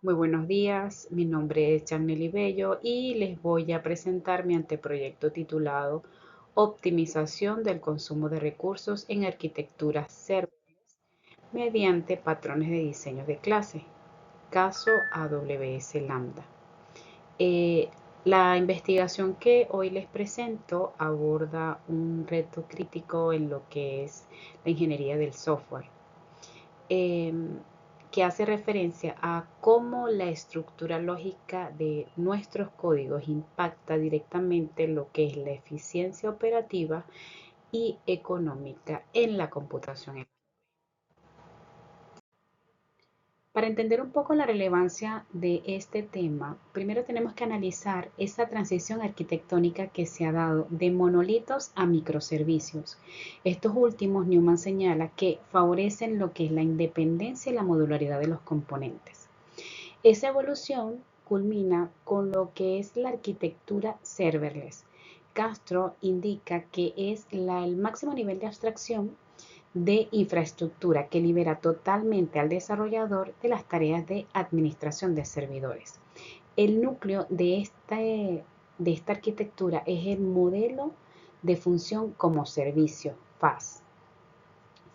Muy buenos días, mi nombre es Chanely Bello y les voy a presentar mi anteproyecto titulado Optimización del consumo de recursos en arquitectura serverless mediante patrones de diseño de clase, caso AWS Lambda. Eh, la investigación que hoy les presento aborda un reto crítico en lo que es la ingeniería del software, em, que hace referencia a cómo la estructura lógica de nuestros códigos impacta directamente lo que es la eficiencia operativa y económica en la computación. Para entender un poco la relevancia de este tema, primero tenemos que analizar esa transición arquitectónica que se ha dado de monolitos a microservicios. Estos últimos, Newman señala que favorecen lo que es la independencia y la modularidad de los componentes. Esa evolución culmina con lo que es la arquitectura serverless. Castro indica que es el máximo nivel de abstracción de infraestructura que libera totalmente al desarrollador de las tareas de administración de servidores. El núcleo de esta arquitectura es el modelo de función como servicio, FAS.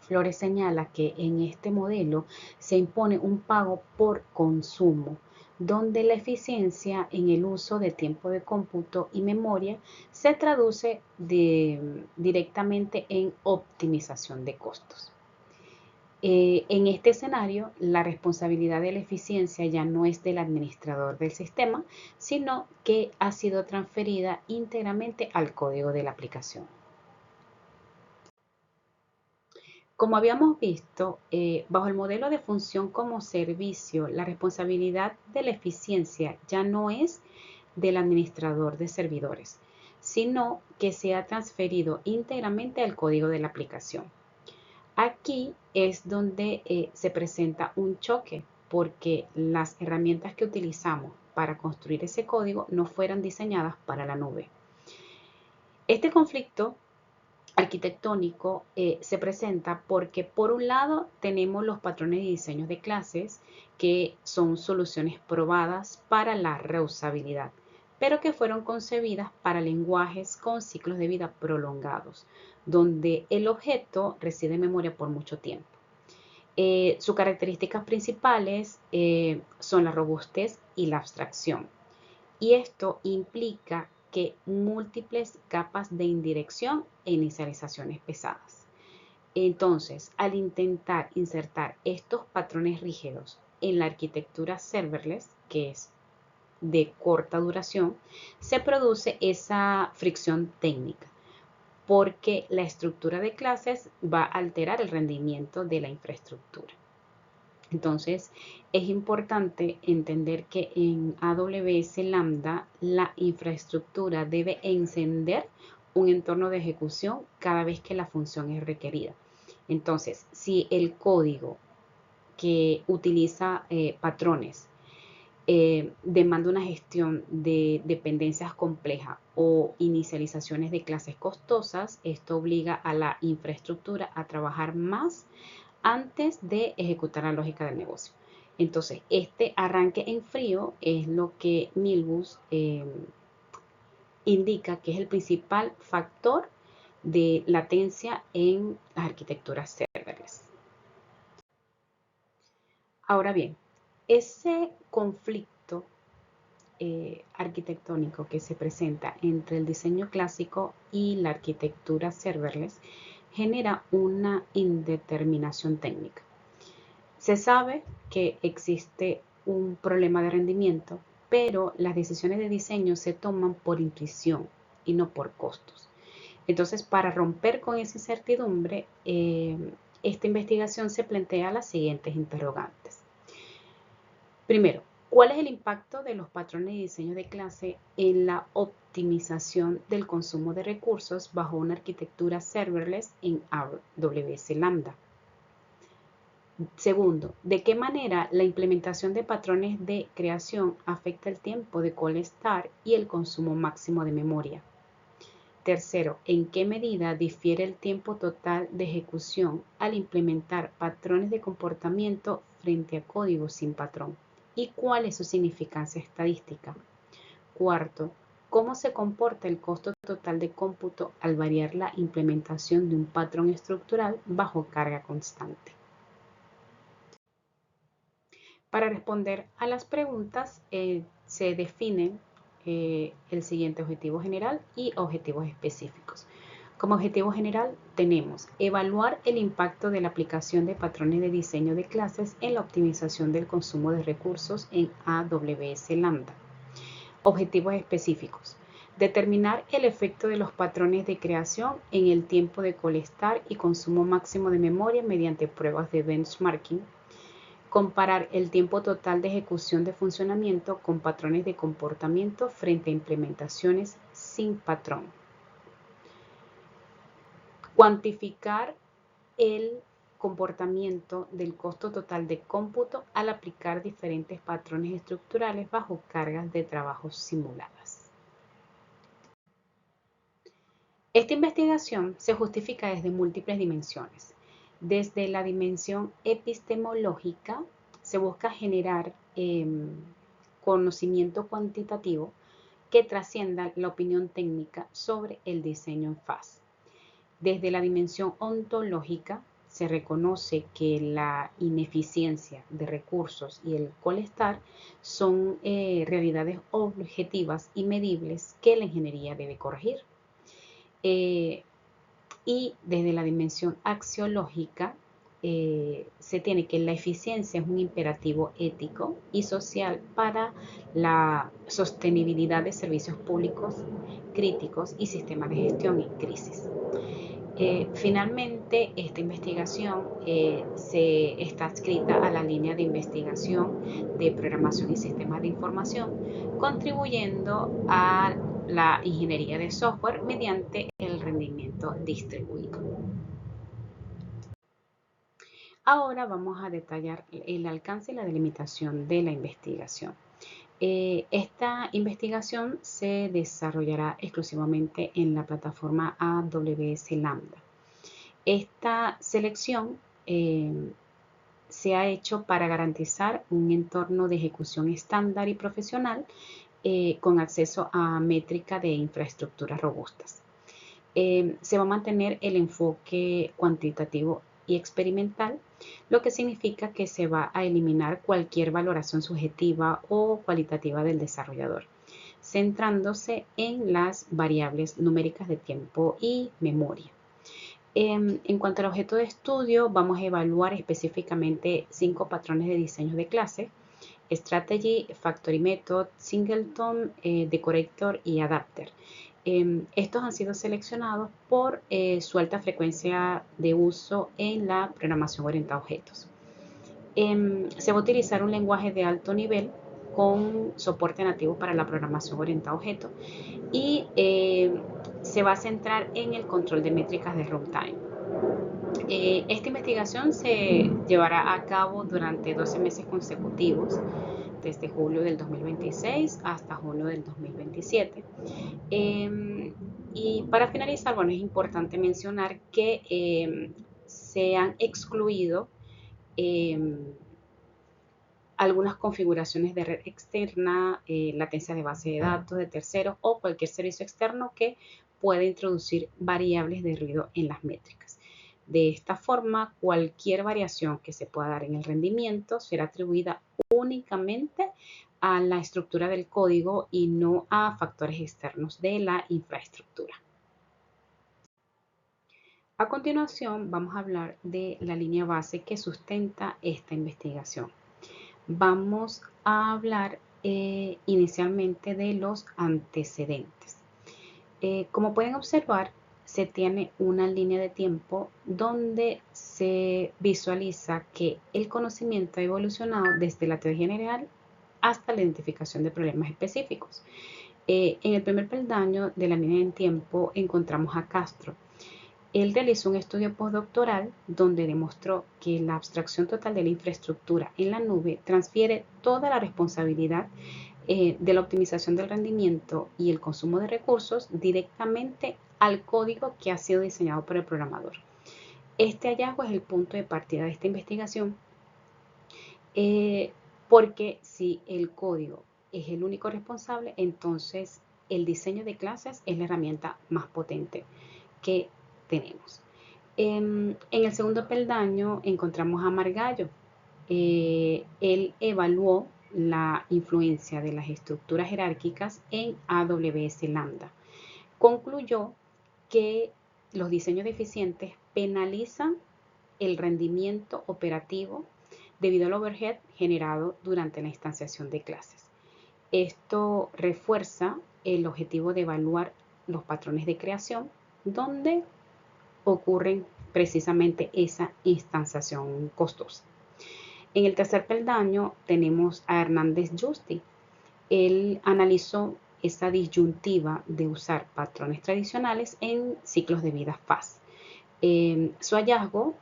Flores señala que en este modelo se impone un pago por consumo, donde la eficiencia en el uso de tiempo de cómputo y memoria se traduce directamente en optimización de costos. En este escenario, la responsabilidad de la eficiencia ya no es del administrador del sistema, sino que ha sido transferida íntegramente al código de la aplicación. Como habíamos visto, bajo el modelo de función como servicio, la responsabilidad de la eficiencia ya no es del administrador de servidores, sino que se ha transferido íntegramente al código de la aplicación. Aquí es donde se presenta un choque, porque las herramientas que utilizamos para construir ese código no fueron diseñadas para la nube. Este conflicto arquitectónico se presenta porque por un lado tenemos los patrones y diseños de clases que son soluciones probadas para la reusabilidad, pero que fueron concebidas para lenguajes con ciclos de vida prolongados, donde el objeto reside en memoria por mucho tiempo. Sus características principales son la robustez y la abstracción. Y esto implica que múltiples capas de indirección e inicializaciones pesadas. Entonces, al intentar insertar estos patrones rígidos en la arquitectura serverless, que es de corta duración, se produce esa fricción técnica, porque la estructura de clases va a alterar el rendimiento de la infraestructura. Entonces, es importante entender que en AWS Lambda la infraestructura debe encender un entorno de ejecución cada vez que la función es requerida. Entonces, si el código que utiliza patrones demanda una gestión de dependencias compleja o inicializaciones de clases costosas, esto obliga a la infraestructura a trabajar más antes de ejecutar la lógica del negocio. Entonces, este arranque en frío es lo que Milbus indica que es el principal factor de latencia en las arquitecturas serverless. Ahora bien, ese conflicto arquitectónico que se presenta entre el diseño clásico y la arquitectura serverless genera una indeterminación técnica. Se sabe que existe un problema de rendimiento, pero las decisiones de diseño se toman por intuición y no por costos. Entonces, para romper con esa incertidumbre, esta investigación se plantea las siguientes interrogantes. Primero, ¿cuál es el impacto de los patrones de diseño de clase en la optimización del consumo de recursos bajo una arquitectura serverless en AWS Lambda? Segundo, ¿de qué manera la implementación de patrones de creación afecta el tiempo de cold start y el consumo máximo de memoria? Tercero, ¿en qué medida difiere el tiempo total de ejecución al implementar patrones de comportamiento frente a código sin patrón? y cuál es su significancia estadística. Cuarto, cómo se comporta el costo total de cómputo al variar la implementación de un patrón estructural bajo carga constante. Para responder a las preguntas se definen el siguiente objetivo general y objetivos específicos. Como objetivo general tenemos evaluar el impacto de la aplicación de patrones de diseño de clases en la optimización del consumo de recursos en AWS Lambda. Objetivos específicos. Determinar el efecto de los patrones de creación en el tiempo de colectar y consumo máximo de memoria mediante pruebas de benchmarking. Comparar el tiempo total de ejecución de funcionamiento con patrones de comportamiento frente a implementaciones sin patrón. Cuantificar el comportamiento del costo total de cómputo al aplicar diferentes patrones estructurales bajo cargas de trabajo simuladas. Esta investigación se justifica desde múltiples dimensiones. Desde la dimensión epistemológica, se busca generar conocimiento cuantitativo que trascienda la opinión técnica sobre el diseño en FAS. Desde la dimensión ontológica, se reconoce que la ineficiencia de recursos y el colestar son realidades objetivas y medibles que la ingeniería debe corregir. Y desde la dimensión axiológica, se tiene que la eficiencia es un imperativo ético y social para la sostenibilidad de servicios públicos críticos y sistemas de gestión en crisis. Finalmente, esta investigación se está adscrita a la línea de investigación de programación y sistemas de información, contribuyendo a la ingeniería de software mediante el rendimiento distribuido. Ahora vamos a detallar el alcance y la delimitación de la investigación. Esta investigación se desarrollará exclusivamente en la plataforma AWS Lambda. Esta selección se ha hecho para garantizar un entorno de ejecución estándar y profesional con acceso a métrica de infraestructuras robustas. Se va a mantener el enfoque cuantitativo y experimental, lo que significa que se va a eliminar cualquier valoración subjetiva o cualitativa del desarrollador, centrándose en las variables numéricas de tiempo y memoria. En cuanto al objeto de estudio, vamos a evaluar específicamente 5 patrones de diseño de clase: Strategy, Factory Method, Singleton, Decorator y Adapter. Estos han sido seleccionados por su alta frecuencia de uso en la programación orientada a objetos. Se va a utilizar un lenguaje de alto nivel con soporte nativo para la programación orientada a objetos y se va a centrar en el control de métricas de runtime. Esta investigación se llevará a cabo durante 12 meses consecutivos, desde julio del 2026 hasta junio del 2027. Y para finalizar, bueno, es importante mencionar que se han excluido algunas configuraciones de red externa, latencia de base de datos de terceros o cualquier servicio externo que pueda introducir variables de ruido en las métricas. De esta forma, cualquier variación que se pueda dar en el rendimiento será atribuida únicamente a la estructura del código y no a factores externos de la infraestructura. A continuación, vamos a hablar de la línea base que sustenta esta investigación. Vamos a hablar inicialmente de los antecedentes. Como pueden observar, se tiene una línea de tiempo donde se visualiza que el conocimiento ha evolucionado desde la teoría general hasta la identificación de problemas específicos. En el primer peldaño de la línea de tiempo encontramos a Castro. Él realizó un estudio postdoctoral donde demostró que la abstracción total de la infraestructura en la nube transfiere toda la responsabilidad de la optimización del rendimiento y el consumo de recursos directamente al código que ha sido diseñado por el programador. Este hallazgo es el punto de partida de esta investigación. porque si el código es el único responsable, entonces el diseño de clases es la herramienta más potente que tenemos. En el segundo peldaño encontramos a Margallo. Él evaluó la influencia de las estructuras jerárquicas en AWS Lambda. Concluyó que los diseños deficientes penalizan el rendimiento operativo debido al overhead generado durante la instanciación de clases. Esto refuerza el objetivo de evaluar los patrones de creación donde ocurren precisamente esa instanciación costosa. En el tercer peldaño tenemos a Hernández Justi. Él analizó esa disyuntiva de usar patrones tradicionales en ciclos de vida fast. Su hallazgo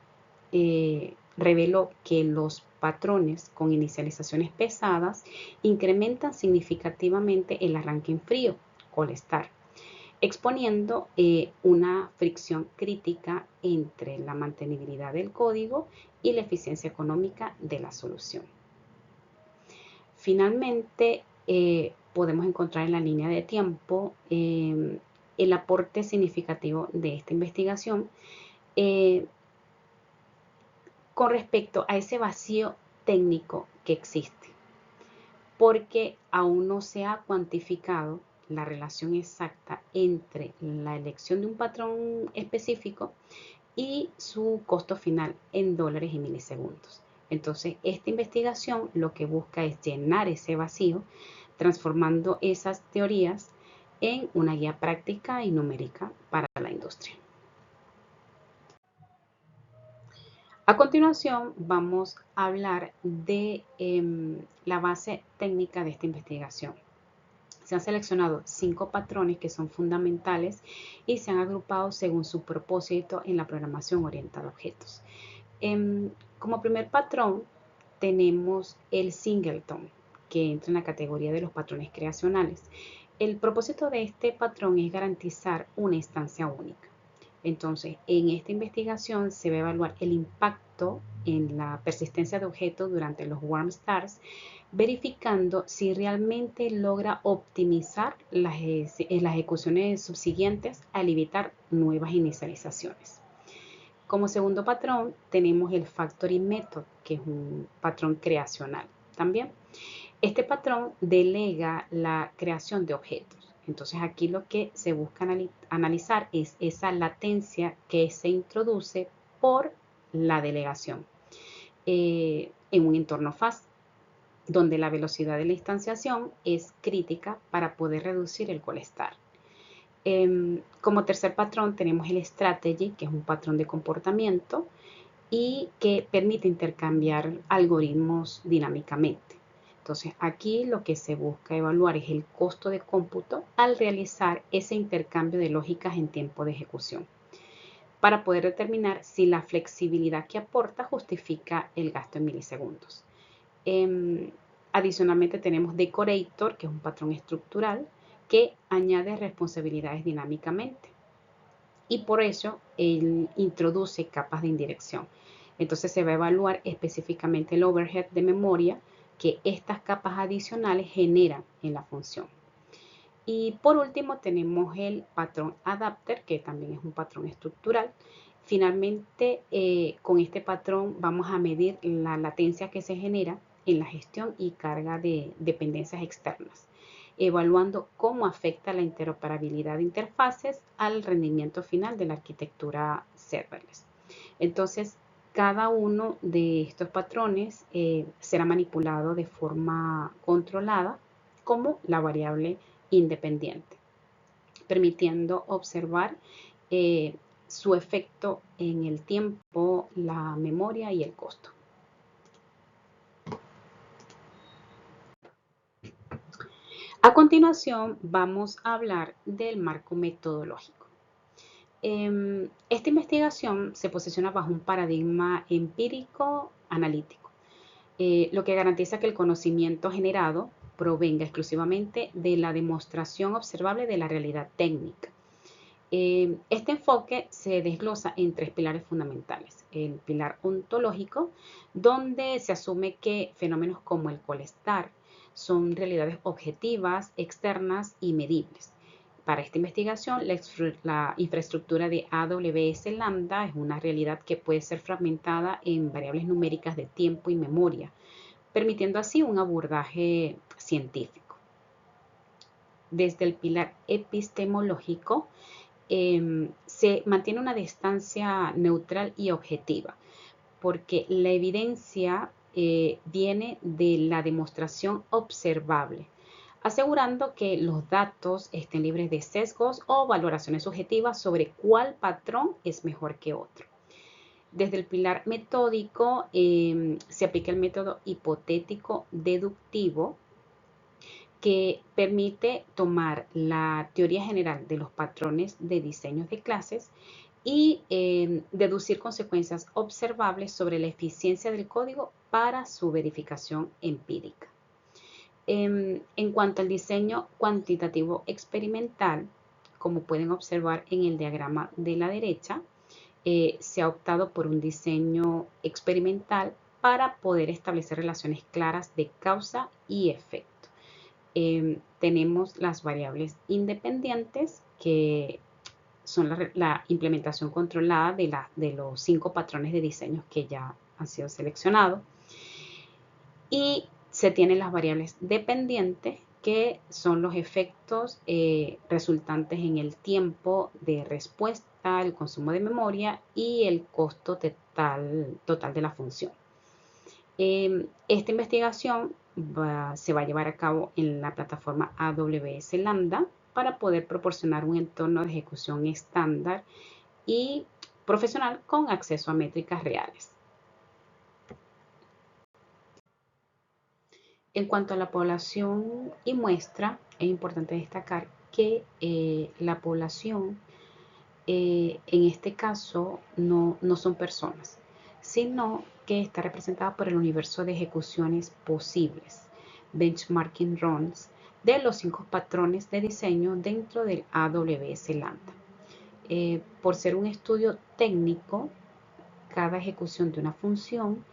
reveló que los patrones con inicializaciones pesadas incrementan significativamente el arranque en frío, cold start, exponiendo una fricción crítica entre la mantenibilidad del código y la eficiencia económica de la solución. Finalmente, podemos encontrar en la línea de tiempo el aporte significativo de esta investigación con respecto a ese vacío técnico que existe, porque aún no se ha cuantificado la relación exacta entre la elección de un patrón específico y su costo final en dólares y milisegundos. Entonces, esta investigación lo que busca es llenar ese vacío, transformando esas teorías en una guía práctica y numérica para la industria. A continuación, vamos a hablar de la base técnica de esta investigación. Se han seleccionado 5 patrones que son fundamentales y se han agrupado según su propósito en la programación orientada a objetos. Como primer patrón tenemos el singleton, que entra en la categoría de los patrones creacionales. El propósito de este patrón es garantizar una instancia única. Entonces, en esta investigación se va a evaluar el impacto en la persistencia de objetos durante los warm starts, verificando si realmente logra optimizar las ejecuciones subsiguientes al evitar nuevas inicializaciones. Como segundo patrón tenemos el Factory Method, que es un patrón creacional también. Este patrón delega la creación de objetos. Entonces aquí lo que se busca analizar es esa latencia que se introduce por la delegación en un entorno fast, donde la velocidad de la instanciación es crítica para poder reducir el cold start. Como tercer patrón tenemos el Strategy, que es un patrón de comportamiento y que permite intercambiar algoritmos dinámicamente. Entonces aquí lo que se busca evaluar es el costo de cómputo al realizar ese intercambio de lógicas en tiempo de ejecución, para poder determinar si la flexibilidad que aporta justifica el gasto en milisegundos. Adicionalmente tenemos Decorator, que es un patrón estructural que añade responsabilidades dinámicamente y por eso él introduce capas de indirección. Entonces se va a evaluar específicamente el overhead de memoria que estas capas adicionales generan en la función. Y por último tenemos el patrón adapter, que también es un patrón estructural. Finalmente, con este patrón vamos a medir la latencia que se genera en la gestión y carga de dependencias externas, evaluando cómo afecta la interoperabilidad de interfaces al rendimiento final de la arquitectura serverless. Entonces, cada uno de estos patrones será manipulado de forma controlada como la variable independiente, permitiendo observar su efecto en el tiempo, la memoria y el costo. A continuación, vamos a hablar del marco metodológico. Esta investigación se posiciona bajo un paradigma empírico-analítico, lo que garantiza que el conocimiento generado provenga exclusivamente de la demostración observable de la realidad técnica. Este enfoque se desglosa en tres pilares fundamentales. El pilar ontológico, donde se asume que fenómenos como el colestar son realidades objetivas, externas y medibles. Para esta investigación, la infraestructura de AWS Lambda es una realidad que puede ser fragmentada en variables numéricas de tiempo y memoria, permitiendo así un abordaje científico. Desde el pilar epistemológico, se mantiene una distancia neutral y objetiva, porque la evidencia viene de la demostración observable, asegurando que los datos estén libres de sesgos o valoraciones subjetivas sobre cuál patrón es mejor que otro. Desde el pilar metódico se aplica el método hipotético deductivo, que permite tomar la teoría general de los patrones de diseños de clases y deducir consecuencias observables sobre la eficiencia del código para su verificación empírica. En cuanto al diseño cuantitativo experimental, como pueden observar en el diagrama de la derecha, se ha optado por un diseño experimental para poder establecer relaciones claras de causa y efecto. Tenemos las variables independientes, que son la implementación controlada de los 5 patrones de diseños que ya han sido seleccionados. Y se tienen las variables dependientes, que son los efectos resultantes en el tiempo de respuesta, el consumo de memoria y el costo total de la función. Esta investigación se va a llevar a cabo en la plataforma AWS Lambda para poder proporcionar un entorno de ejecución estándar y profesional con acceso a métricas reales. En cuanto a la población y muestra, es importante destacar que la población en este caso no son personas, sino que está representada por el universo de ejecuciones posibles, benchmarking runs, de los 5 patrones de diseño dentro del AWS Lambda. Por ser un estudio técnico, cada ejecución de una función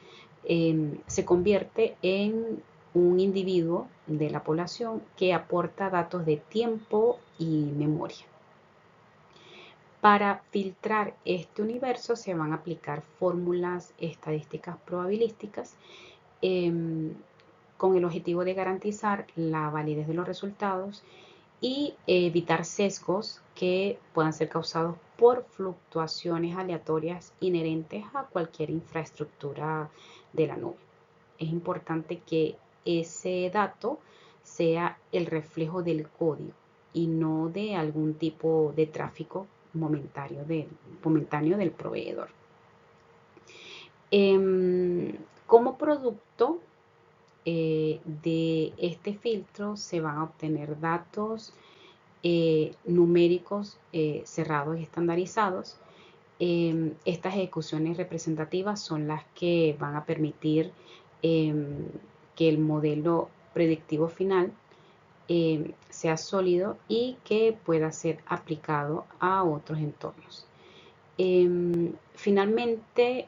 se convierte en un individuo de la población que aporta datos de tiempo y memoria. Para filtrar este universo se van a aplicar fórmulas estadísticas probabilísticas con el objetivo de garantizar la validez de los resultados y evitar sesgos que puedan ser causados por fluctuaciones aleatorias inherentes a cualquier infraestructura de la nube. Es importante que ese dato sea el reflejo del código y no de algún tipo de tráfico momentáneo del proveedor. Como producto de este filtro se van a obtener datos numéricos cerrados y estandarizados. Estas ejecuciones representativas son las que van a permitir que el modelo predictivo final sea sólido y que pueda ser aplicado a otros entornos. Finalmente,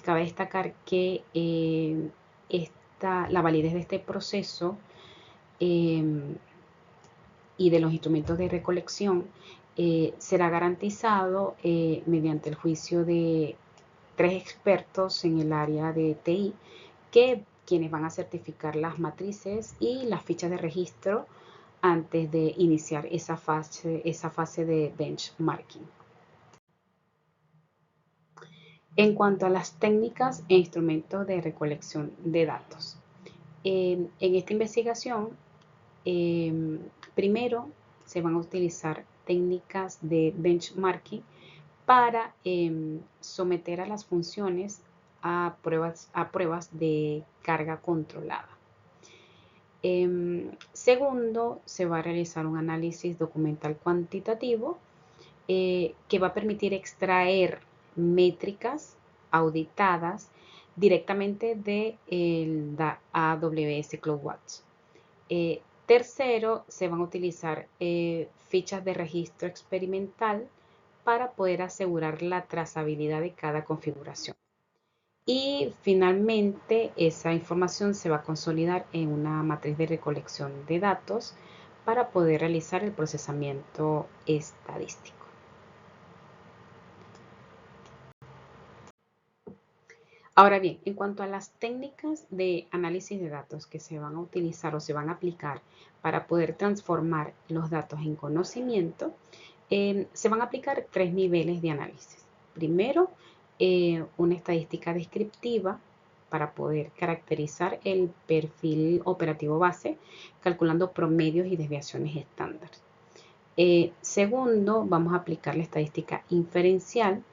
cabe destacar que la validez de este proceso y de los instrumentos de recolección será garantizado mediante el juicio de 3 expertos en el área de TI, quienes van a certificar las matrices y las fichas de registro antes de iniciar esa fase de benchmarking. En cuanto a las técnicas e instrumentos de recolección de datos, en esta investigación, primero se van a utilizar técnicas de benchmarking para someter a las funciones a pruebas de carga controlada. Segundo, se va a realizar un análisis documental cuantitativo que va a permitir extraer métricas auditadas directamente de AWS CloudWatch. Tercero, se van a utilizar fichas de registro experimental para poder asegurar la trazabilidad de cada configuración. Y finalmente, esa información se va a consolidar en una matriz de recolección de datos para poder realizar el procesamiento estadístico. Ahora bien, en cuanto a las técnicas de análisis de datos que se van a utilizar o se van a aplicar para poder transformar los datos en conocimiento, se van a aplicar 3 niveles de análisis. Primero, una estadística descriptiva para poder caracterizar el perfil operativo base, calculando promedios y desviaciones estándar. Segundo, vamos a aplicar la estadística inferencial.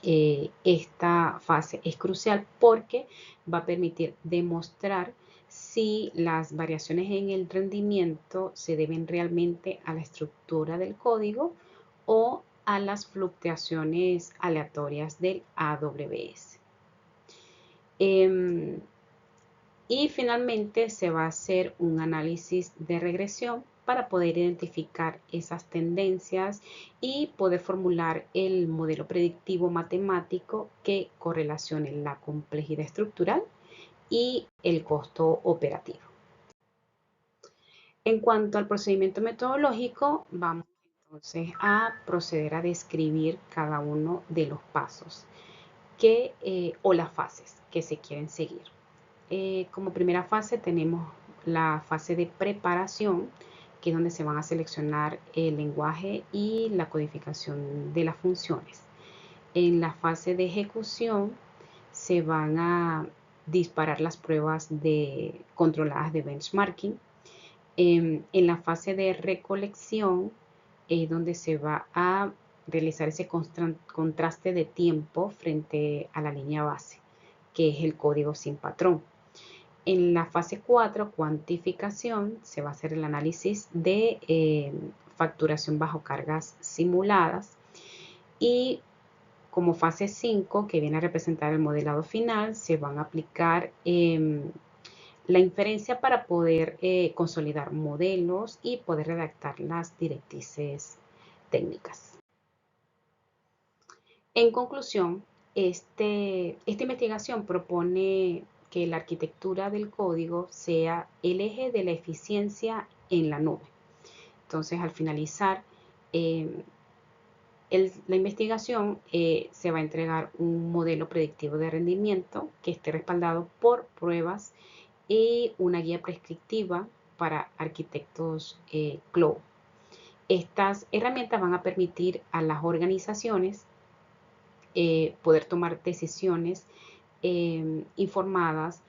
Esta fase es crucial porque va a permitir demostrar si las variaciones en el rendimiento se deben realmente a la estructura del código o a las fluctuaciones aleatorias del AWS. Y finalmente se va a hacer un análisis de regresión para poder identificar esas tendencias y poder formular el modelo predictivo matemático que correlacione la complejidad estructural y el costo operativo. En cuanto al procedimiento metodológico, vamos entonces a proceder a describir cada uno de los pasos o las fases que se quieren seguir. Como primera fase tenemos la fase de preparación, que es donde se van a seleccionar el lenguaje y la codificación de las funciones. En la fase de ejecución se van a disparar las pruebas controladas de benchmarking. En la fase de recolección es donde se va a realizar ese contraste de tiempo frente a la línea base, que es el código sin patrón. En la fase 4, cuantificación, se va a hacer el análisis de facturación bajo cargas simuladas. Y como fase 5, que viene a representar el modelado final, se van a aplicar la inferencia para poder consolidar modelos y poder redactar las directrices técnicas. En conclusión, esta investigación propone que la arquitectura del código sea el eje de la eficiencia en la nube. Entonces, al finalizar la investigación, se va a entregar un modelo predictivo de rendimiento que esté respaldado por pruebas y una guía prescriptiva para arquitectos cloud. Estas herramientas van a permitir a las organizaciones poder tomar decisiones informadas,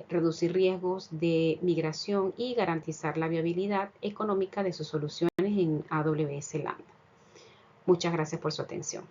reducir riesgos de migración y garantizar la viabilidad económica de sus soluciones en AWS Lambda. Muchas gracias por su atención.